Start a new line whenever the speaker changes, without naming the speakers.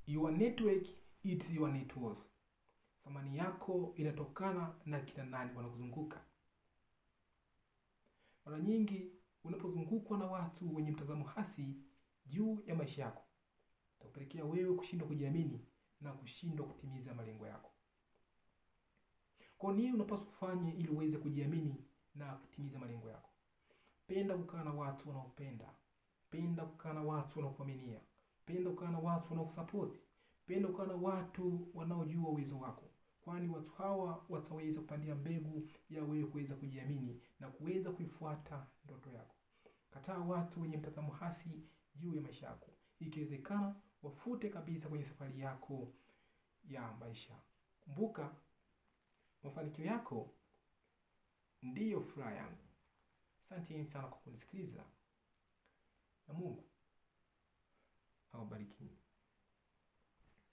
Your network it's your net worth. Thamani yako inatokana na kina nani wanakuzunguka. Mara nyingi unapozungukwa na watu wenye mtazamo hasi juu ya maisha yako, itakupelekea wewe kushindwa kujiamini na kushindwa kutimiza malengo yako. Kwa nini unapaswa kufanya ili uweze kujiamini na kutimiza malengo yako? Penda kukaa na watu wanaopenda. Penda kukaa na watu wanaokuaminia. Penda kukaa na watu wanaokusupport. Penda kukaa na watu wanaojua uwezo wako. Kwani watu hawa wataweza kupandia mbegu ya wewe kuweza kujiamini na kuweza kuifuata ndoto yako. Kataa watu wenye mtazamo hasi juu ya maisha yako. Ikiwezekana wafute kabisa kwenye safari yako ya maisha. Kumbuka, mafanikio yako ndiyo furaha yangu. Asanteni sana kwa kunisikiliza na Mungu awabariki.